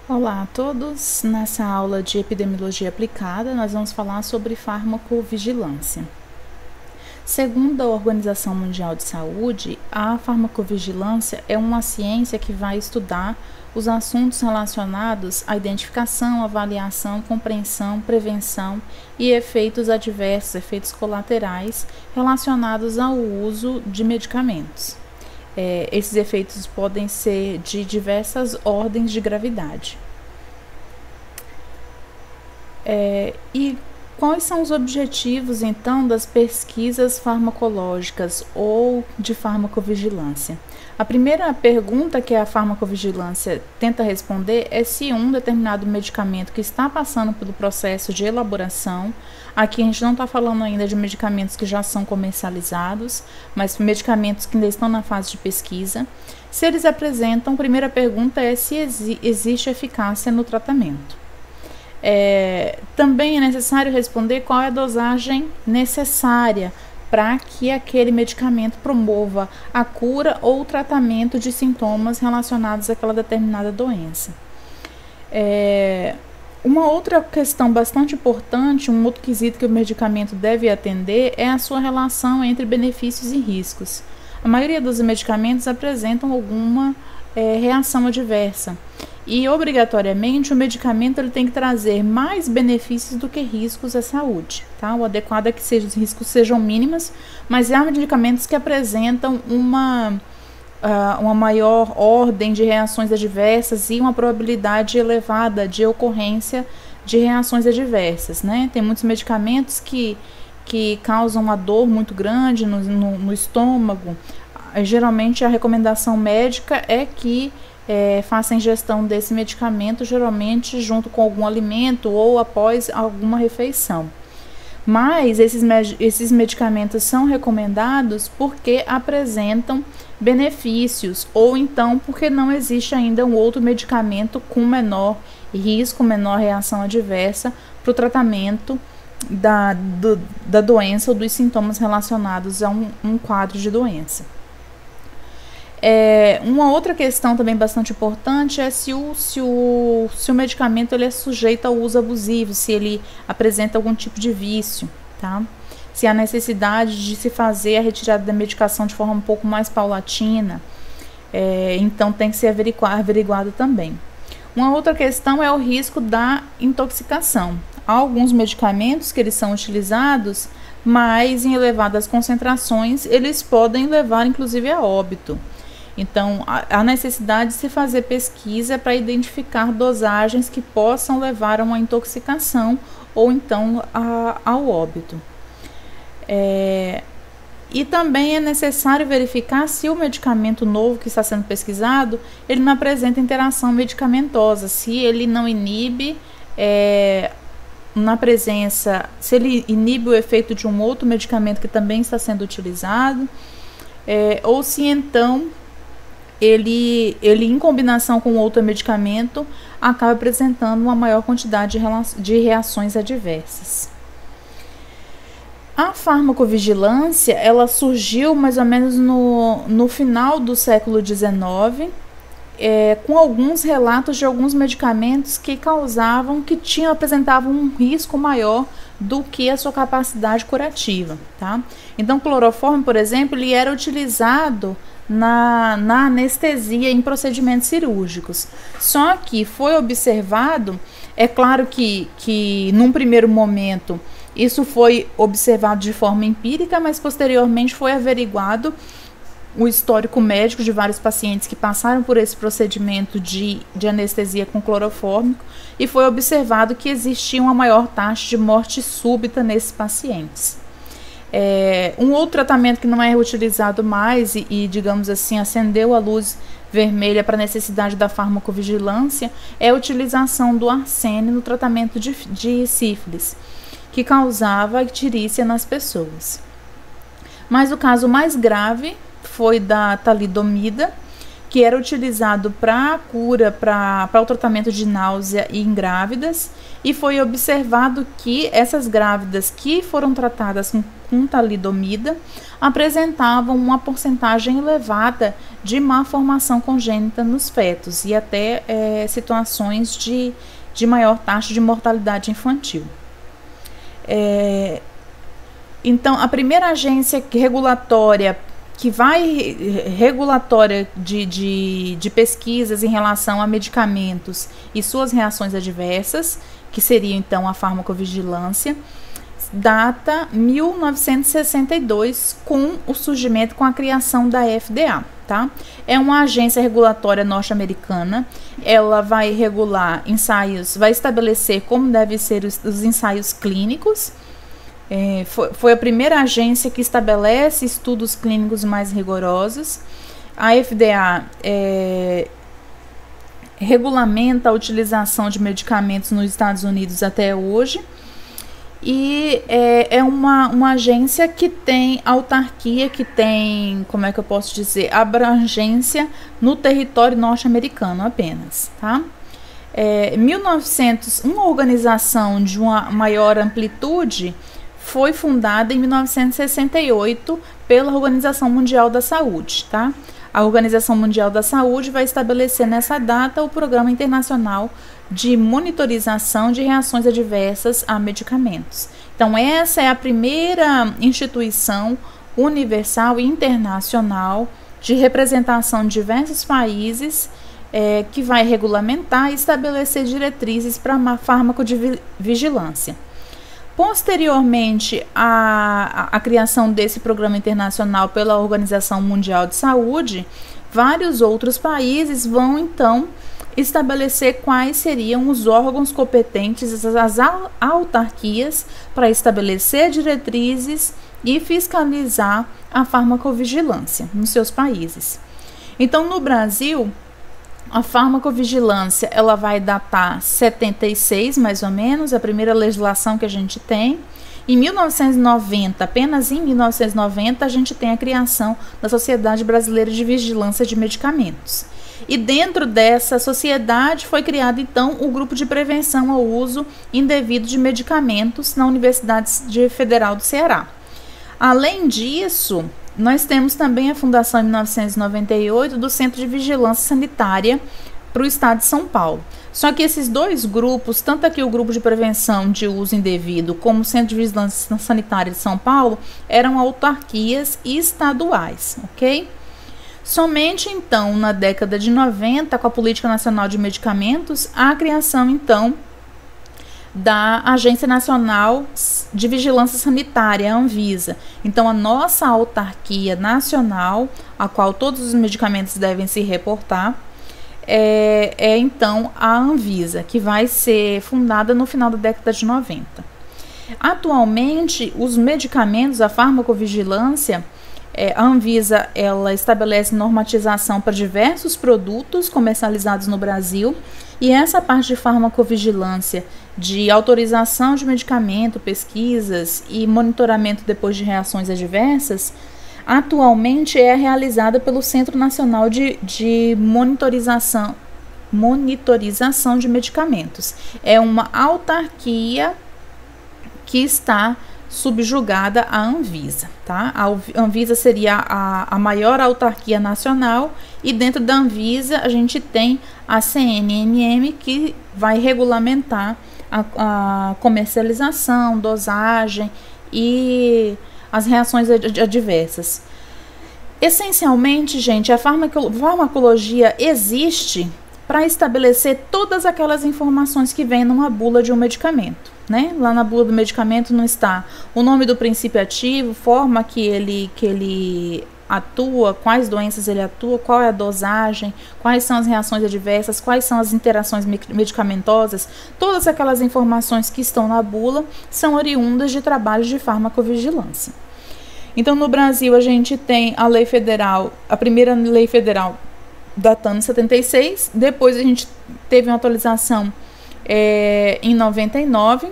Olá a todos, nessa aula de epidemiologia aplicada nós vamos falar sobre farmacovigilância. Segundo a Organização Mundial de Saúde, a farmacovigilância é uma ciência que vai estudar os assuntos relacionados à identificação, avaliação, compreensão, prevenção e efeitos adversos, efeitos colaterais relacionados ao uso de medicamentos. Esses efeitos podem ser de diversas ordens de gravidade. E quais são os objetivos, então, das pesquisas farmacológicas ou de farmacovigilância? A primeira pergunta que a farmacovigilância tenta responder é se um determinado medicamento que está passando pelo processo de elaboração, aqui a gente não está falando ainda de medicamentos que já são comercializados, mas medicamentos que ainda estão na fase de pesquisa, se eles apresentam, a primeira pergunta é se existe eficácia no tratamento. Também é necessário responder qual é a dosagem necessária para que aquele medicamento promova a cura ou o tratamento de sintomas relacionados àquela determinada doença. Uma outra questão bastante importante, um outro quesito que o medicamento deve atender é a sua relação entre benefícios e riscos. A maioria dos medicamentos apresentam alguma reação adversa e, obrigatoriamente, o medicamento ele tem que trazer mais benefícios do que riscos à saúde. Tá? O adequado é que os riscos sejam mínimos, mas há medicamentos que apresentam uma maior ordem de reações adversas e uma probabilidade elevada de ocorrência de reações adversas. Né? Tem muitos medicamentos que causam uma dor muito grande no estômago. Geralmente a recomendação médica é que faça a ingestão desse medicamento, geralmente junto com algum alimento ou após alguma refeição. Mas esses medicamentos são recomendados porque apresentam benefícios ou então porque não existe ainda um outro medicamento com menor risco, menor reação adversa para o tratamento da doença ou dos sintomas relacionados a um quadro de doença. Uma outra questão também bastante importante é se o medicamento ele é sujeito ao uso abusivo, se ele apresenta algum tipo de vício, tá? Se há necessidade de se fazer a retirada da medicação de forma um pouco mais paulatina, então tem que ser averiguado também. Uma outra questão é o risco da intoxicação. Há alguns medicamentos que eles são utilizados, mas em elevadas concentrações eles podem levar inclusive a óbito. Então, há necessidade de se fazer pesquisa para identificar dosagens que possam levar a uma intoxicação ou então ao óbito. E também é necessário verificar se o medicamento novo que está sendo pesquisado, ele não apresenta interação medicamentosa, se ele não inibe se ele inibe o efeito de um outro medicamento que também está sendo utilizado, ou se então ele em combinação com outro medicamento acaba apresentando uma maior quantidade de reações adversas. A farmacovigilância ela surgiu mais ou menos no final do século XIX, com alguns relatos de alguns medicamentos que apresentavam um risco maior do que a sua capacidade curativa. Tá? Então, o cloroforme, por exemplo, ele era utilizado na anestesia em procedimentos cirúrgicos. Só que foi observado, é claro que num primeiro momento isso foi observado de forma empírica, mas posteriormente foi averiguado o histórico médico de vários pacientes que passaram por esse procedimento de anestesia com clorofórmico e foi observado que existia uma maior taxa de morte súbita nesses pacientes. Um outro tratamento que não é utilizado mais e digamos assim, acendeu a luz vermelha para a necessidade da farmacovigilância é a utilização do arsênio no tratamento de sífilis, que causava icterícia nas pessoas. Mas o caso mais grave foi da talidomida, que era utilizado para cura, para o tratamento de náusea em grávidas, e foi observado que essas grávidas que foram tratadas com talidomida apresentavam uma porcentagem elevada de malformação congênita nos fetos e até situações de maior taxa de mortalidade infantil. Então, a primeira agência regulatória de pesquisas em relação a medicamentos e suas reações adversas, que seria então a farmacovigilância, data 1962 com o surgimento, com a criação da FDA, tá? É uma agência regulatória norte-americana. Ela vai regular ensaios, vai estabelecer como devem ser os ensaios clínicos. Foi a primeira agência que estabelece estudos clínicos mais rigorosos. A FDA regulamenta a utilização de medicamentos nos Estados Unidos até hoje, e é uma agência que tem autarquia, que tem, como é que eu posso dizer, abrangência no território norte-americano apenas, tá? 1900, uma organização de uma maior amplitude foi fundada em 1968 pela Organização Mundial da Saúde, tá? A Organização Mundial da Saúde vai estabelecer nessa data o Programa Internacional de Monitorização de Reações Adversas a Medicamentos. Então, essa é a primeira instituição universal e internacional de representação de diversos países que vai regulamentar e estabelecer diretrizes para a farmacovigilância. Posteriormente à criação desse programa internacional pela Organização Mundial de Saúde, vários outros países vão então estabelecer quais seriam os órgãos competentes, as autarquias, para estabelecer diretrizes e fiscalizar a farmacovigilância nos seus países. Então, no Brasil, a farmacovigilância, ela vai datar 76, mais ou menos, a primeira legislação que a gente tem. Em 1990, apenas em 1990, a gente tem a criação da Sociedade Brasileira de Vigilância de Medicamentos. E dentro dessa sociedade foi criado, então, o Grupo de Prevenção ao Uso Indevido de Medicamentos na Universidade Federal do Ceará. Além disso, nós temos também a fundação em 1998 do Centro de Vigilância Sanitária para o estado de São Paulo. Só que esses dois grupos, tanto aqui o Grupo de Prevenção de Uso Indevido como o Centro de Vigilância Sanitária de São Paulo, eram autarquias estaduais, ok? Somente então na década de 90, com a Política Nacional de Medicamentos, a criação então da Agência Nacional de Vigilância Sanitária, a Anvisa. Então, a nossa autarquia nacional, a qual todos os medicamentos devem se reportar, então a Anvisa, que vai ser fundada no final da década de 90. Atualmente, os medicamentos, a farmacovigilância, a Anvisa, ela estabelece normatização para diversos produtos comercializados no Brasil, e essa parte de farmacovigilância, de autorização de medicamento, pesquisas e monitoramento depois de reações adversas, atualmente é realizada pelo Centro Nacional de Monitorização de Medicamentos. É uma autarquia que está subjugada à Anvisa, tá? A Anvisa seria a maior autarquia nacional, e dentro da Anvisa a gente tem a CNMM, que vai regulamentar a comercialização, dosagem e as reações adversas. Essencialmente, gente, a farmacologia existe para estabelecer todas aquelas informações que vêm numa bula de um medicamento, né? Lá na bula do medicamento não está o nome do princípio ativo, forma que ele atua, quais doenças ele atua, qual é a dosagem, quais são as reações adversas, quais são as interações medicamentosas. Todas aquelas informações que estão na bula são oriundas de trabalhos de farmacovigilância. Então, no Brasil, a gente tem a lei federal, a primeira lei federal datando 76, depois a gente teve uma atualização em 99,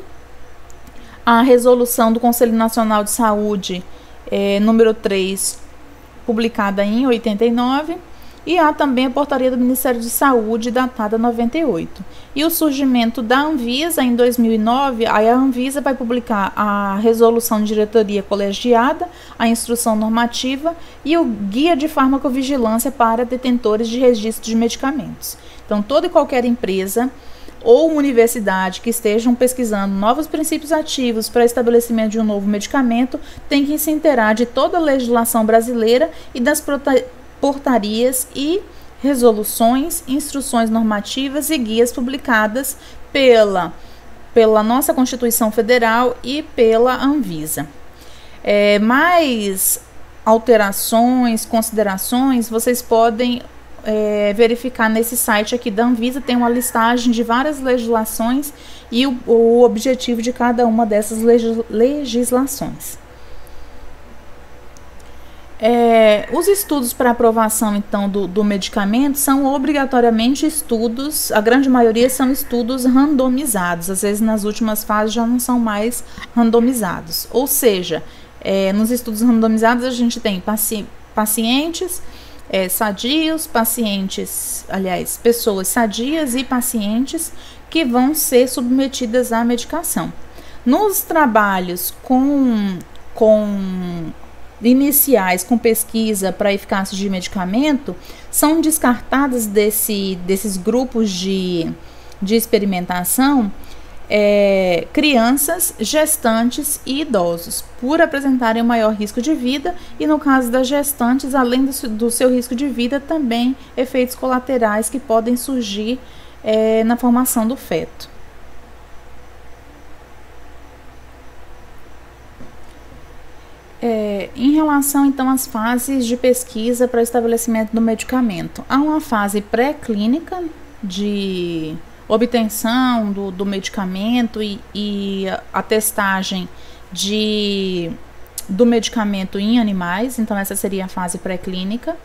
a resolução do Conselho Nacional de Saúde número 3, publicada em 89, E há também a portaria do Ministério de Saúde, datada 98. E o surgimento da Anvisa em 2009, aí a Anvisa vai publicar a resolução de diretoria colegiada, a instrução normativa e o guia de farmacovigilância para detentores de registro de medicamentos. Então, toda e qualquer empresa ou universidade que estejam pesquisando novos princípios ativos para estabelecimento de um novo medicamento tem que se inteirar de toda a legislação brasileira e das portarias e resoluções, instruções normativas e guias publicadas pela nossa Constituição Federal e pela Anvisa. Mais alterações, considerações, vocês podem verificar nesse site aqui da Anvisa. Tem uma listagem de várias legislações e o objetivo de cada uma dessas legislações. Os estudos para aprovação, então, do medicamento são obrigatoriamente estudos, a grande maioria são estudos randomizados, às vezes nas últimas fases já não são mais randomizados. Ou seja, nos estudos randomizados a gente tem pacientes sadios, pessoas sadias e pacientes que vão ser submetidas à medicação. Nos trabalhos iniciais com pesquisa para eficácia de medicamento, são descartadas desses grupos de experimentação crianças, gestantes e idosos, por apresentarem um maior risco de vida, e no caso das gestantes, além do seu risco de vida, também efeitos colaterais que podem surgir na formação do feto. Em relação então às fases de pesquisa para estabelecimento do medicamento, há uma fase pré-clínica de obtenção do medicamento e a testagem do medicamento em animais, então essa seria a fase pré-clínica.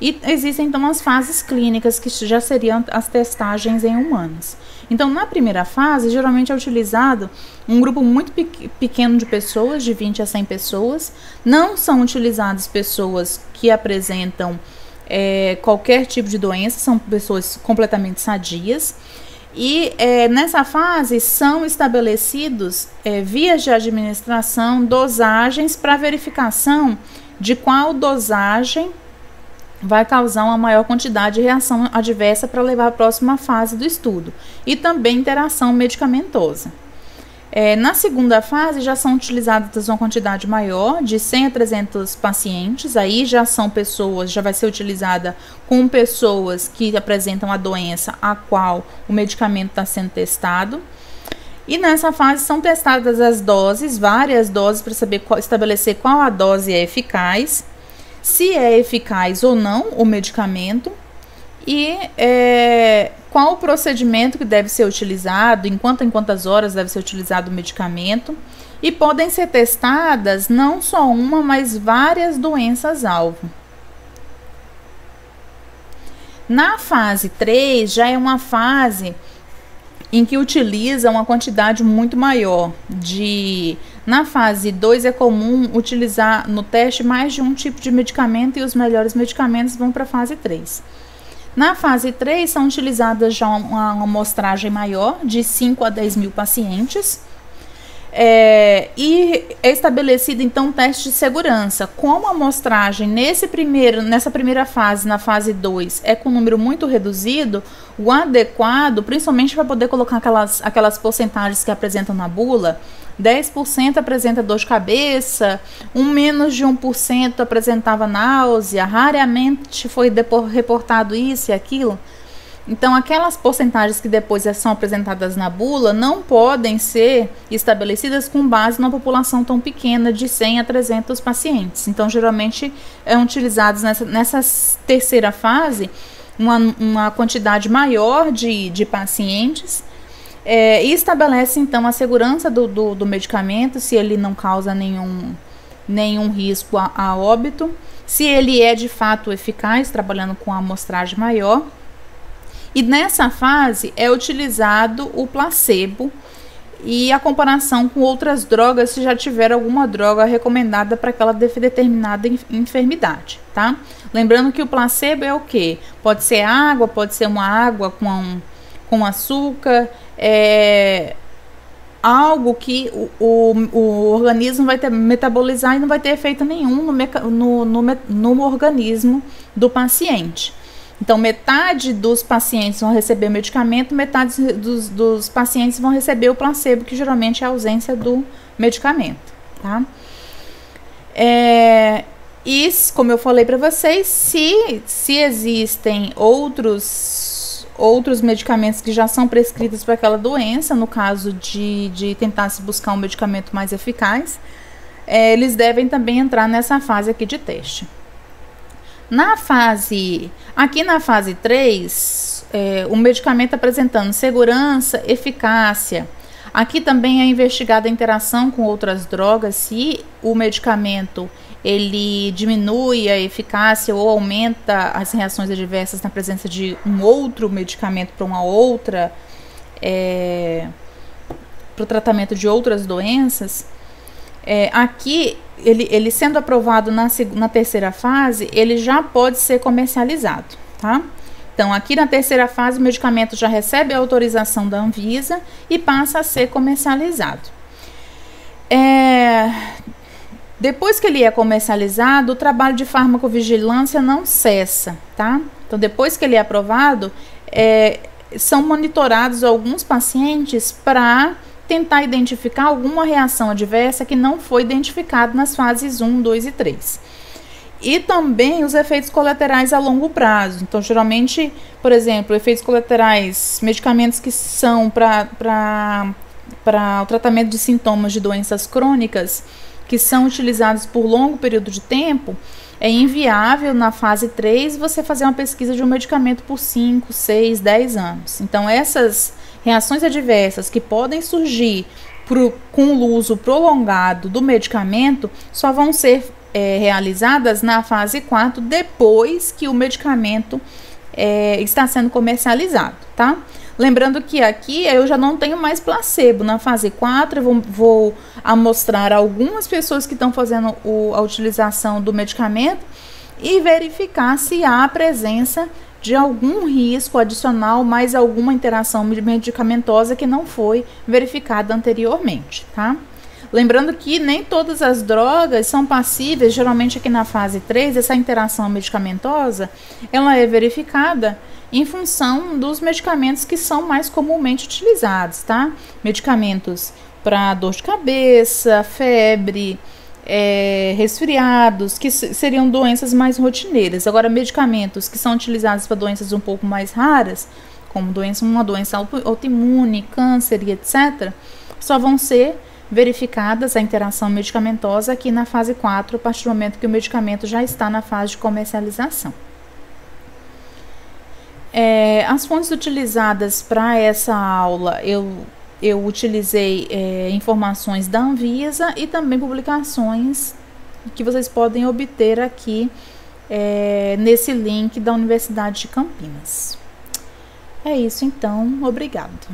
E existem então as fases clínicas, que já seriam as testagens em humanos. Então, na primeira fase, geralmente é utilizado um grupo muito pequeno de pessoas, de 20 a 100 pessoas. Não são utilizadas pessoas que apresentam qualquer tipo de doença, são pessoas completamente sadias. E nessa fase são estabelecidos vias de administração, dosagens para verificação de qual dosagem vai causar uma maior quantidade de reação adversa para levar à próxima fase do estudo, e também interação medicamentosa. Na segunda fase já são utilizadas uma quantidade maior, de 100 a 300 pacientes, aí já vai ser utilizada com pessoas que apresentam a doença a qual o medicamento está sendo testado. E nessa fase são testadas as doses, várias doses, para estabelecer qual a dose é eficaz, se é eficaz ou não o medicamento, e qual o procedimento que deve ser utilizado, em quantas horas deve ser utilizado o medicamento. E podem ser testadas não só uma, mas várias doenças-alvo. Na fase 3, já é uma fase em que utiliza uma quantidade muito maior Na fase 2 é comum utilizar no teste mais de um tipo de medicamento, e os melhores medicamentos vão para a fase 3. Na fase 3 são utilizadas já uma amostragem maior, de 5 a 10 mil pacientes, e é estabelecido então um teste de segurança. Como a amostragem nessa primeira fase, na fase 2, é com um número muito reduzido, o adequado, principalmente para poder colocar aquelas porcentagens que apresentam na bula, 10% apresenta dor de cabeça, menos de 1% apresentava náusea, raramente foi reportado isso e aquilo. Então, aquelas porcentagens que depois são apresentadas na bula não podem ser estabelecidas com base numa população tão pequena, de 100 a 300 pacientes. Então, geralmente, utilizados nessa terceira fase uma quantidade maior de pacientes, e estabelece, então, a segurança do medicamento, se ele não causa nenhum risco a óbito, se ele é de fato eficaz, trabalhando com a amostragem maior. E nessa fase é utilizado o placebo, e a comparação com outras drogas se já tiver alguma droga recomendada para aquela determinada enfermidade, tá? Lembrando que o placebo é o quê? Pode ser água, pode ser uma água com açúcar, algo que o organismo vai metabolizar e não vai ter efeito nenhum no organismo do paciente. Então, metade dos pacientes vão receber o medicamento, metade dos pacientes vão receber o placebo, que geralmente é a ausência do medicamento, tá? E, como eu falei para vocês, se existem outros medicamentos que já são prescritos para aquela doença, no caso de tentar se buscar um medicamento mais eficaz, eles devem também entrar nessa fase aqui de teste. Aqui na fase 3, o medicamento apresentando segurança, eficácia. Aqui também é investigada a interação com outras drogas, se o medicamento ele diminui a eficácia ou aumenta as reações adversas na presença de um outro medicamento para uma outra, para o tratamento de outras doenças. Aqui, ele sendo aprovado na terceira fase, ele já pode ser comercializado, tá? Então, aqui na terceira fase, o medicamento já recebe a autorização da Anvisa e passa a ser comercializado. Depois que ele é comercializado, o trabalho de farmacovigilância não cessa, tá? Então, depois que ele é aprovado, são monitorados alguns pacientes para tentar identificar alguma reação adversa que não foi identificada nas fases 1, 2 e 3. E também os efeitos colaterais a longo prazo. Então, geralmente, por exemplo, efeitos colaterais, medicamentos que são para o tratamento de sintomas de doenças crônicas, que são utilizados por longo período de tempo, é inviável na fase 3 você fazer uma pesquisa de um medicamento por 5, 6, 10 anos. Então, essas reações adversas que podem surgir com o uso prolongado do medicamento só vão ser realizadas na fase 4, depois que o medicamento está sendo comercializado, tá? Lembrando que aqui eu já não tenho mais placebo. Na fase 4 eu vou amostrar algumas pessoas que estão fazendo a utilização do medicamento e verificar se há a presença de algum risco adicional, mais alguma interação medicamentosa que não foi verificada anteriormente, tá? Lembrando que nem todas as drogas são passíveis, geralmente aqui na fase 3, essa interação medicamentosa, ela é verificada em função dos medicamentos que são mais comumente utilizados, tá? Medicamentos para dor de cabeça, febre, resfriados, que seriam doenças mais rotineiras. Agora, medicamentos que são utilizados para doenças um pouco mais raras, como uma doença autoimune, câncer e etc., só vão ser verificadas a interação medicamentosa aqui na fase 4, a partir do momento que o medicamento já está na fase de comercialização. As fontes utilizadas para essa aula, eu utilizei informações da Anvisa e também publicações que vocês podem obter aqui nesse link da Universidade de Campinas. É isso então, obrigado.